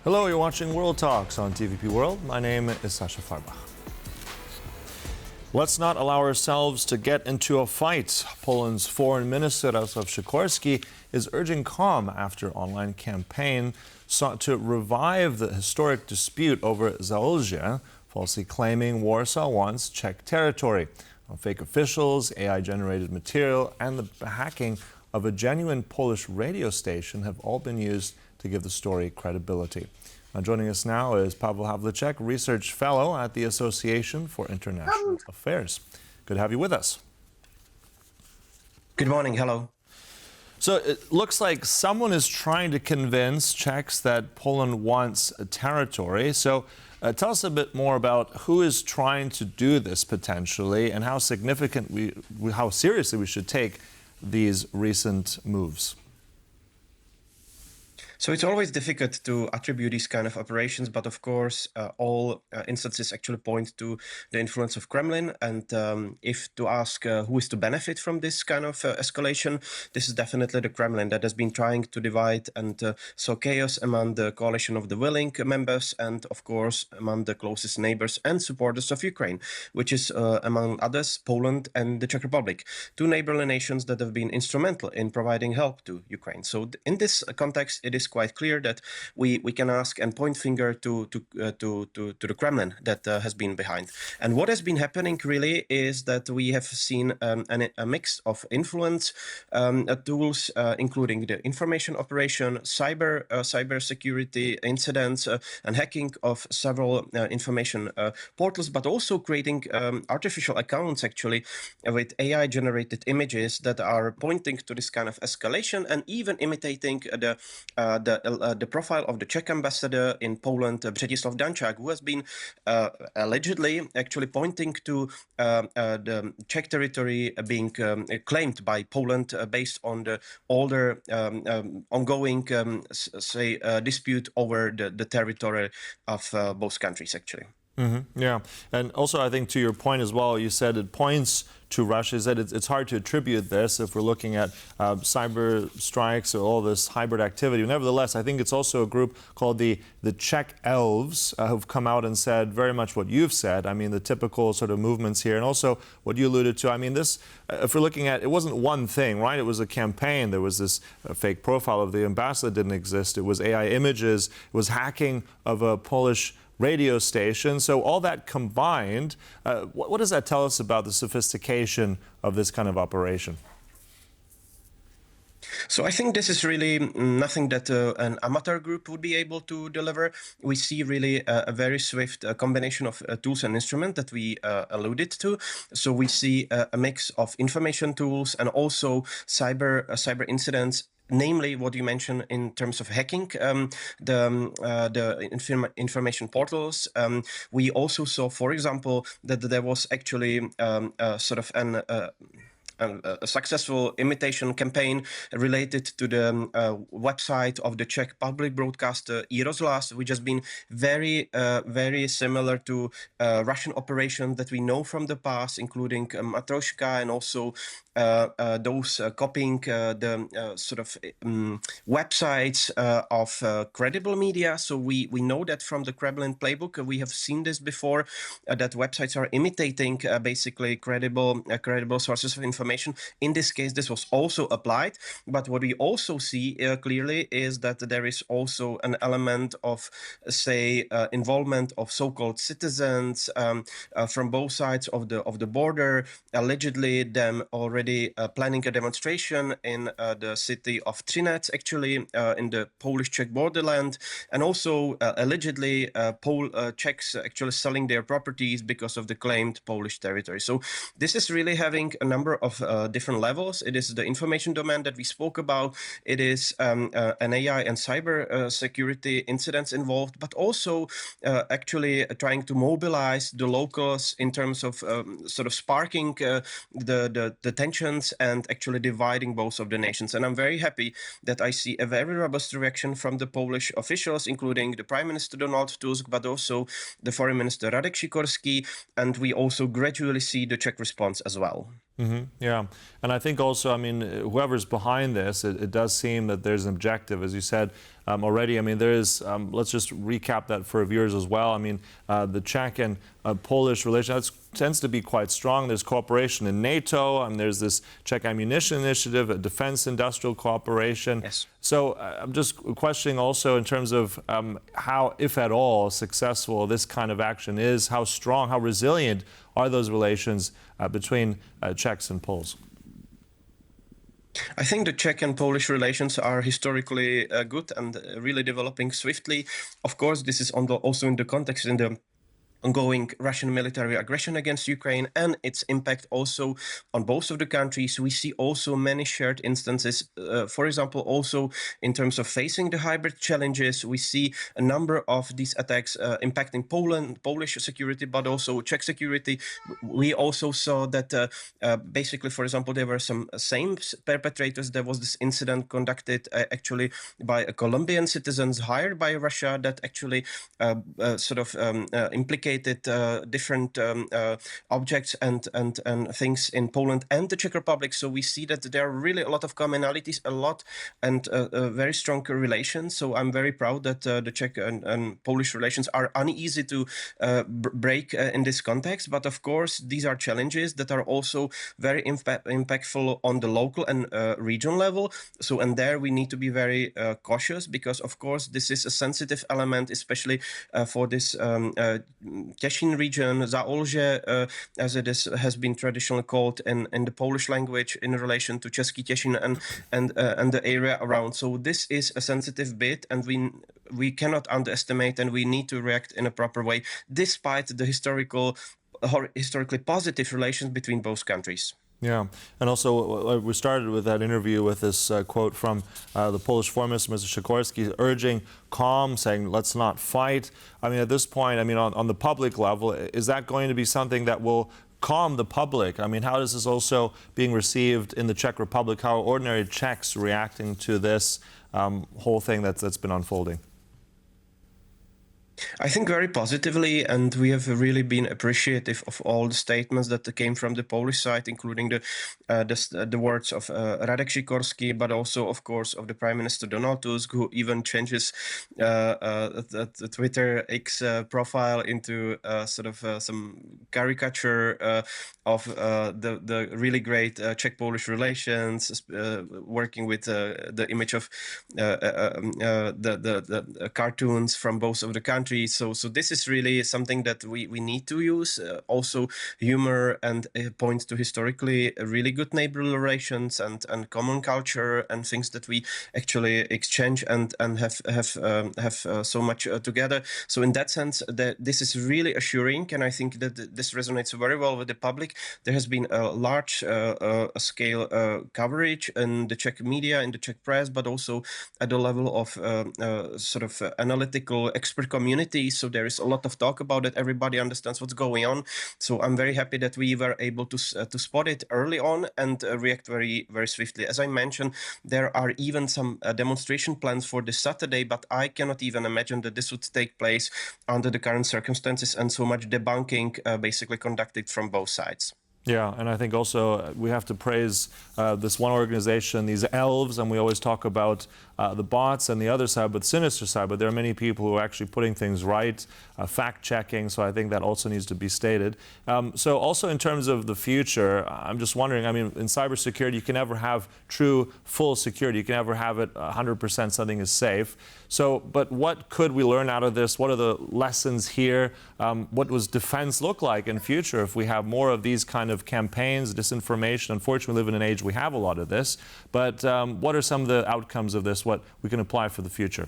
Hello, you're watching World Talks on TVP World. My name is Sascha Fahrbach. Let's not allow ourselves to get into a fight. Poland's Foreign Minister Radosław Sikorski is urging calm after online campaign sought to revive the historic dispute over Zaolzie, falsely claiming Warsaw once Czech territory. Fake officials, AI-generated material, and the hacking of a genuine Polish radio station have all been used to give the story credibility. Joining us now is Pavel Havlíček, Research Fellow at the Association for International Affairs. Good to have you with us. Good morning. Hello. So it looks like someone is trying to convince Czechs that Poland wants a territory. So tell us a bit more about who is trying to do this potentially and how how seriously we should take these recent moves. So it's always difficult to attribute these kind of operations, but of course, all instances actually point to the influence of Kremlin. And if to ask who is to benefit from this kind of escalation, this is definitely the Kremlin that has been trying to divide and sow chaos among the coalition of the willing members and, of course, among the closest neighbors and supporters of Ukraine, which is, among others, Poland and the Czech Republic, two neighborly nations that have been instrumental in providing help to Ukraine. So in this context, it is quite clear that we can ask and point finger to the Kremlin that has been behind. And what has been happening really is that we have seen a mix of influence tools, including the information operation, cyber security incidents, and hacking of several information portals, but also creating artificial accounts actually with AI-generated images that are pointing to this kind of escalation and even imitating the profile of the Czech ambassador in Poland, Bretislav Dančák, who has been allegedly actually pointing to the Czech territory being claimed by Poland based on the older ongoing, dispute over the territory of both countries, actually. Mm-hmm. Yeah, and also I think to your point as well, you said it points to Russia, is that it's hard to attribute this if we're looking at cyber strikes or all this hybrid activity. Nevertheless, I think it's also a group called the Czech Elves who've come out and said very much what you've said. I mean, the typical sort of movements here, and also what you alluded to. I mean, this, if we're looking at, it wasn't one thing, right? It was a campaign. There was this fake profile of the ambassador that didn't exist. It was AI images. It was hacking of a Polish radio station. So all that combined, what does that tell us about the sophistication of this kind of operation? So I think this is really nothing that an amateur group would be able to deliver. We see really a very swift combination of tools and instruments that we alluded to. So we see a mix of information tools and also cyber incidents, namely what you mentioned in terms of hacking the information portals. We also saw, for example, that there was actually sort of a successful imitation campaign related to the website of the Czech public broadcaster iRozhlas, which has been very similar to Russian operations that we know from the past, including Matroshka and also those copying the sort of websites of credible media. So we know that from the Kremlin playbook. We have seen this before, that websites are imitating basically credible sources of information. In this case, this was also applied. But what we also see clearly is that there is also an element of, say, involvement of so-called citizens from both sides of the border, allegedly them already planning a demonstration in the city of Třinec, actually in the Polish-Czech borderland, and also allegedly Czechs actually selling their properties because of the claimed Polish territory. So this is really having a number of different levels. It is the information domain that we spoke about. It is an AI and cyber security incidents involved, but also actually trying to mobilize the locals in terms of sort of sparking the tensions and actually dividing both of the nations. And I'm very happy that I see a very robust reaction from the Polish officials, including the Prime Minister Donald Tusk, but also the Foreign Minister Radosław Sikorski, and we also gradually see the Czech response as well. Mm-hmm. Yeah, and I think also, I mean, whoever's behind this, it does seem that there's an objective, as you said, already. I mean, there is, let's just recap that for viewers as well. I mean, the Czech and Polish relation tends to be quite strong. There's cooperation in NATO, and there's this Czech ammunition initiative, a defense industrial cooperation. Yes. So I'm just questioning also in terms of how, if at all, successful this kind of action is, how strong, how resilient are those relations between Czechs and Poles? I think the Czech and Polish relations are historically good and really developing swiftly. Of course, this is also in the context in the ongoing Russian military aggression against Ukraine and its impact also on both of the countries. We see also many shared instances, for example, also in terms of facing the hybrid challenges. We see a number of these attacks impacting Polish security, but also Czech security. We also saw that basically, for example, there were some same perpetrators. There was this incident conducted actually by Colombian citizens hired by Russia that actually implicated different objects and things in Poland and the Czech Republic. So we see that there are really a lot of commonalities, and very strong relations. So I'm very proud that the Czech and Polish relations are uneasy to break in this context. But of course, these are challenges that are also very impactful on the local and regional level. So, and there we need to be very cautious because, of course, this is a sensitive element, especially for this Těšín region, Zaolzie, as it has been traditionally called in the Polish language in relation to Český Těšín and the area around. So this is a sensitive bit, and we cannot underestimate, and we need to react in a proper way, despite the historically positive relations between both countries. Yeah, and also we started with that interview with this quote from the Polish Foreign Minister, Mr. Sikorski, urging calm, saying let's not fight. I mean, at this point, I mean, on the public level, is that going to be something that will calm the public? I mean, how is this also being received in the Czech Republic? How are ordinary Czechs reacting to this whole thing that's been unfolding? I think very positively, and we have really been appreciative of all the statements that came from the Polish side, including the words of Radek Sikorski, but also, of course, of the Prime Minister Donald Tusk, who even changes the Twitter X profile into some caricature of the really great Czech-Polish relations, working with the image of the cartoons from both of the countries. So this is really something that we need to use. Also humor and points to historically really good neighborly relations and common culture and things that we actually exchange and have so much together. So in that sense, this is really assuring, and I think that this resonates very well with the public. There has been a large scale coverage in the Czech media, in the Czech press, but also at the level of analytical expert community. So there is a lot of talk about it. Everybody understands what's going on. So I'm very happy that we were able to spot it early on and react very, very swiftly. As I mentioned, there are even some demonstration plans for this Saturday, but I cannot even imagine that this would take place under the current circumstances and so much debunking basically conducted from both sides. Yeah, and I think also we have to praise this one organization, these elves, and we always talk about the bots and the other side, but sinister side, but there are many people who are actually putting things right, fact-checking, so I think that also needs to be stated. So also in terms of the future, I'm just wondering, I mean, in cybersecurity, you can never have true, full security. You can never have it 100% something is safe. So, but what could we learn out of this? What are the lessons here? What does defense look like in future if we have more of these kind of campaigns, disinformation? Unfortunately, we live in an age we have a lot of this. But what are some of the outcomes of this, what we can apply for the future?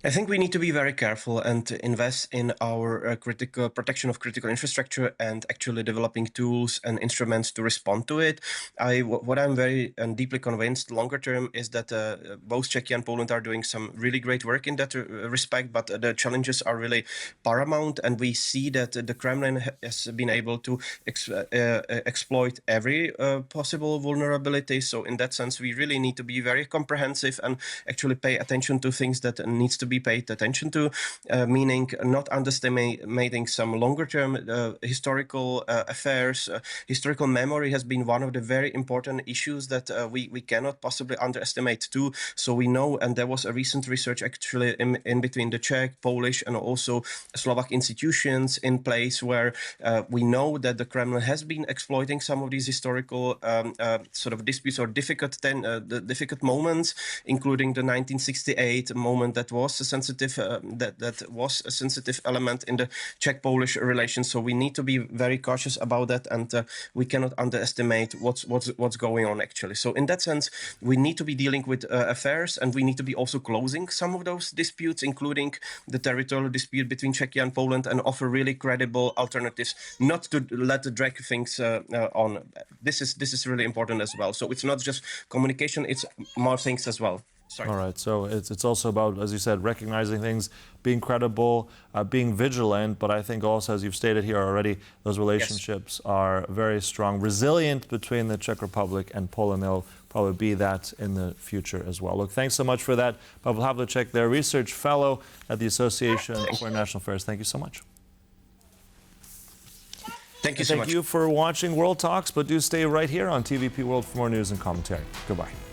I think we need to be very careful and invest in our critical protection of critical infrastructure and actually developing tools and instruments to respond to it. What I'm very and deeply convinced longer term is that both Czechia and Poland are doing some really great work in that respect, but the challenges are really paramount, and we see that the Kremlin has been able to exploit every possible vulnerability. So in that sense, we really need to be very comprehensive and actually pay attention to things that needs to be paid attention to, meaning not underestimating some longer-term historical affairs. Historical memory has been one of the very important issues that we cannot possibly underestimate too. So we know, and there was a recent research actually in between the Czech, Polish, and also Slovak institutions in place where we know that the Kremlin has been exploiting some of these historical sort of disputes or difficult moments, including the 1968 moment that was a sensitive that was a sensitive element in the Czech-Polish relations. So we need to be very cautious about that, and we cannot underestimate what's going on actually. So in that sense, we need to be dealing with affairs, and we need to be also closing some of those disputes, including the territorial dispute between Czechia and Poland, and offer really credible alternatives, not to let drag things on. This is really important as well. So it's not just communication; it's more things as well. Sorry. All right, so it's also about, as you said, recognizing things, being credible, being vigilant, but I think also, as you've stated here already, those relationships are very strong, resilient between the Czech Republic and Poland. They'll probably be that in the future as well. Look, thanks so much for that. Pavel Havlíček, their research fellow at the Association for International Affairs. Thank you so much. Thank you so much. Thank you for watching World Talks, but do stay right here on TVP World for more news and commentary. Goodbye.